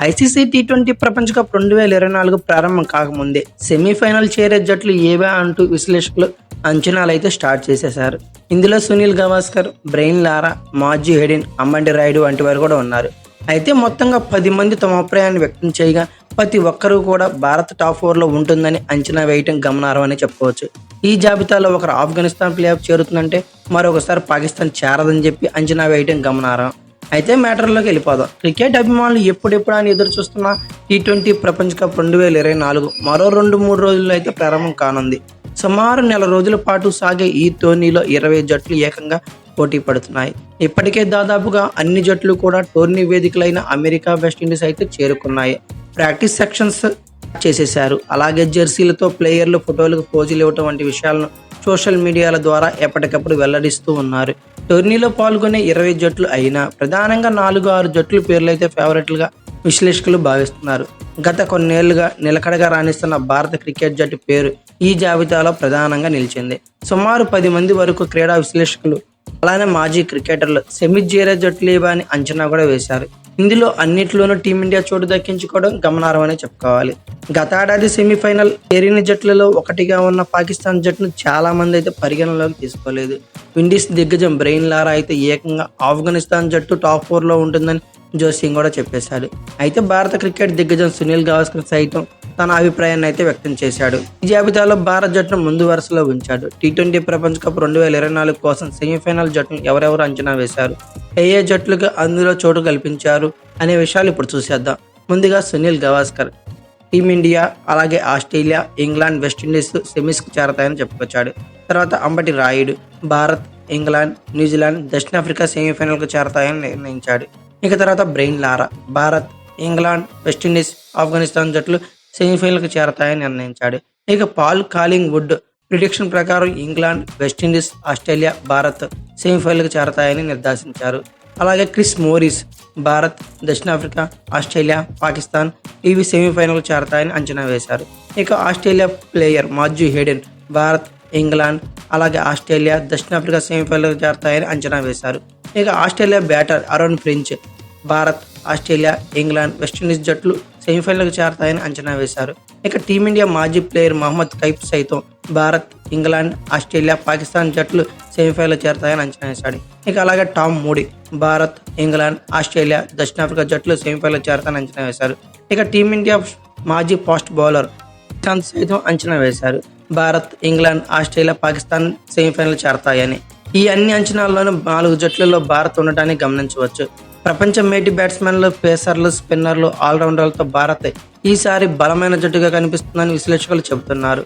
ICC T20 ప్రపంచ cup 2024 ప్రారంభం కాకముందే సెమీఫైనల్ చేరే జట్లు ఏవా అంటూ విశ్లేషకులు అంచనాలైతే స్టార్ట్ చేసేశారు. ఇందులో Sunil Gavaskar, Brian Lara, Matthew Hayden, Ambati Rayudu వంటి వారు కూడా ఉన్నారు. అయితే మొత్తంగా 10 మంది తమ అభిప్రాయాన్ని వ్యక్తం చేయగా ప్రతి ఒక్కరూ కూడా భారత్ టాప్ 4లో ఉంటుందని అంచనా వేయటం గమనార్హమని చెప్పుకోవచ్చు. ఈ జాబితాలో ఒకరు ఆఫ్ఘనిస్తాన్ ప్లే ఆఫ్ చేరుతుందంటే మరొకసారి పాకిస్తాన్ చేరదని చెప్పి అంచనా వేయటం గమనార్హం. అయితే మ్యాటర్లోకి వెళ్ళిపోదాం. క్రికెట్ అభిమానులు ఎప్పుడెప్పుడు అని ఎదురు చూస్తున్న టీ20 ప్రపంచ కప్ 2024 మరో 2-3 రోజుల్లో అయితే ప్రారంభం కానుంది. సుమారు నెల రోజుల పాటు సాగే ఈ టోర్నీలో 20 జట్లు ఏకంగా పోటీ పడుతున్నాయి. ఇప్పటికే దాదాపుగా అన్ని జట్లు కూడా టోర్నీ వేదికలైన అమెరికా, వెస్టిండీస్ అయితే చేరుకున్నాయి. ప్రాక్టీస్ సెక్షన్స్ చేసేశారు. అలాగే జెర్సీలతో ప్లేయర్లు ఫోటోలకు పోజులు ఇవ్వటం వంటి విషయాలను సోషల్ మీడియాల ద్వారా ఎప్పటికప్పుడు వెల్లడిస్తూ ఉన్నారు. టోర్నీలో పాల్గొనే 20 జట్లు అయినా ప్రధానంగా 4-6 జట్లు పేర్లైతే ఫేవరెట్లుగా విశ్లేషకులు భావిస్తున్నారు. గత కొన్నేళ్లుగా నిలకడగా రాణిస్తున్న భారత క్రికెట్ జట్టు పేరు ఈ జాబితాలో ప్రధానంగా నిలిచింది. సుమారు 10 మంది వరకు క్రీడా విశ్లేషకులు అలానే మాజీ క్రికెటర్లు సెమీస్ చేరే జట్లేవా అని అంచనా కూడా వేశారు. ఇందులో అన్నిట్లోనూ టీమిండియా చోటు దక్కించుకోవడం గమనార్హమని చెప్పుకోవాలి. గతేడాది సెమీఫైనల్ చేరిన జట్లలో ఒకటిగా ఉన్న పాకిస్తాన్ జట్టును చాలా మంది అయితే పరిగణనలోకి తీసుకోలేదు. విండీస్ దిగ్గజం బ్రెయిన్ లారా అయితే ఏకంగా ఆఫ్ఘనిస్తాన్ జట్టు టాప్ 4లో ఉంటుందని జోసింగ్ కూడా చెప్పేశాడు. అయితే భారత క్రికెట్ దిగ్గజం సునీల్ గవాస్కర్ సైతం తన అభిప్రాయాన్ని అయితే వ్యక్తం చేశాడు. ఈ జాబితాలో భారత్ జట్టును ముందు వరుసలో ఉంచాడు. టీ20 ప్రపంచ కప్ 2024 కోసం సెమీఫైనల్ జట్టును ఎవరెవరు అంచనా వేశారు, ఏ జట్లుగా అందులో చోటు కల్పించారు అనే విషయాలు ఇప్పుడు చూసేద్దాం. ముందుగా సునీల్ గవాస్కర్ టీమిండియా, అలాగే ఆస్ట్రేలియా, ఇంగ్లాండ్, వెస్టిండీస్ సెమీస్కి చేరతాయని చెప్పుకొచ్చాడు. తర్వాత అంబటి రాయుడు భారత్, ఇంగ్లాండ్, న్యూజిలాండ్, దక్షిణాఫ్రికా సెమీఫైనల్కు చేరతాయని నిర్ణయించాడు. ఇక తర్వాత బ్రెయిన్ లారా భారత్, ఇంగ్లాండ్, వెస్టిండీస్, ఆఫ్ఘనిస్తాన్ జట్లు సెమీఫైనల్కి చేరతాయని నిర్ణయించాడు. ఇక పాల్ కాలింగ్ వుడ్ ప్రిడిక్షన్ ప్రకారం ఇంగ్లాండ్, వెస్టిండీస్, ఆస్ట్రేలియా, భారత్ సెమీఫైనల్కి చేరతాయని నిర్దేశించారు. అలాగే క్రిస్ మోరిస్ భారత్, దక్షిణాఫ్రికా, ఆస్ట్రేలియా, పాకిస్తాన్ ఇవి సెమీఫైనల్కి చేరతాయని అంచనా వేశారు. ఇక Australia player Matthew Hayden Bharat, England, అలాగే ఆస్ట్రేలియా, దక్షిణాఫ్రికా సెమీఫైనల్కి చేరతాయని అంచనా వేశారు. ఇక Australia batter Aaron Finch Bharat, Australia, England, West Indies జట్లు సెమీఫైనల్కి చేరతాయని అంచనా వేశారు. ఇక టీమిండియా మాజీ ప్లేయర్ మహమ్మద్ కైఫ్ సైతం భారత్, ఇంగ్లాండ్, ఆస్ట్రేలియా, పాకిస్తాన్ జట్లు సెమీఫైనల్ చేరతాయని అంచనా వేశాడు. ఇక అలాగే Tom moody Bharat, England, Australia, దక్షిణాఫ్రికా జట్లు సెమీఫైనల్ చేరతాయని అంచనా వేశారు. ఇక టీమిండియా మాజీ ఫాస్ట్ బౌలర్ శ్రీశాంత్ సైతం అంచనా వేశారు. Bharat, England, Australia, Pakistan semifinal చేరతాయని. ఈ అన్ని అంచనాల్లోనూ 4 జట్లలో భారత్ ఉండటాన్ని గమనించవచ్చు. ప్రపంచ మేటి బ్యాట్స్మెన్లు, పేసర్లు, స్పిన్నర్లు, ఆల్రౌండర్లతో భారత్ ఈసారి బలమైన జట్టుగా కనిపిస్తుందని విశ్లేషకులు చెబుతున్నారు.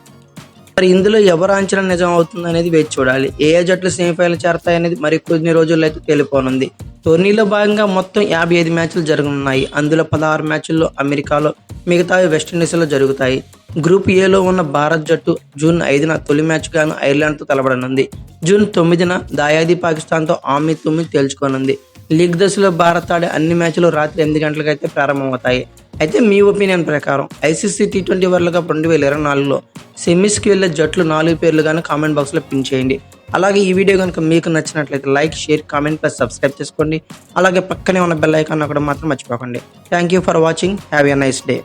మరి ఇందులో ఎవరు అంచనా నిజం అవుతుంది అనేది వేచి చూడాలి. ఏ జట్లు సెమీఫైనల్ చేరతాయనేది మరి కొన్ని రోజుల్లో అయితే తేలిపోనుంది. టోర్నీలో భాగంగా మొత్తం 55 మ్యాచ్లు జరగనున్నాయి. అందులో 16 మ్యాచ్ల్లో అమెరికాలో, మిగతావి వెస్టిండీస్లో జరుగుతాయి. గ్రూప్ ఏలో ఉన్న భారత్ జట్టు జూన్ 5న తొలి మ్యాచ్ గాను ఐర్లాండ్తో తలపడనుంది. జూన్ 9న దాయాది పాకిస్తాన్తో ఆమె తేల్చుకోనుంది. లీగ్ దశలో భారత్ ఆడే అన్ని మ్యాచ్లు రాత్రి 8 గంటలకు అయితే ప్రారంభమవుతాయి. అయితే మీ ఒపీనియన్ ప్రకారం ఐసీసీ టీ20 వరల్డ్ కప్ 2024లో సెమీస్కి వెళ్ళే జట్లు 4 పేర్లు కానీ కామెంట్ బాక్స్లో పిన్ చేయండి. అలాగే ఈ వీడియో కనుక మీకు నచ్చినట్లయితే like, share, comment plus subscribe చేసుకోండి. అలాగే పక్కనే ఉన్న బెల్ ఐకాన్ అక్కడ మాత్రం మర్చిపోకండి. Thank you for watching. Have a nice day.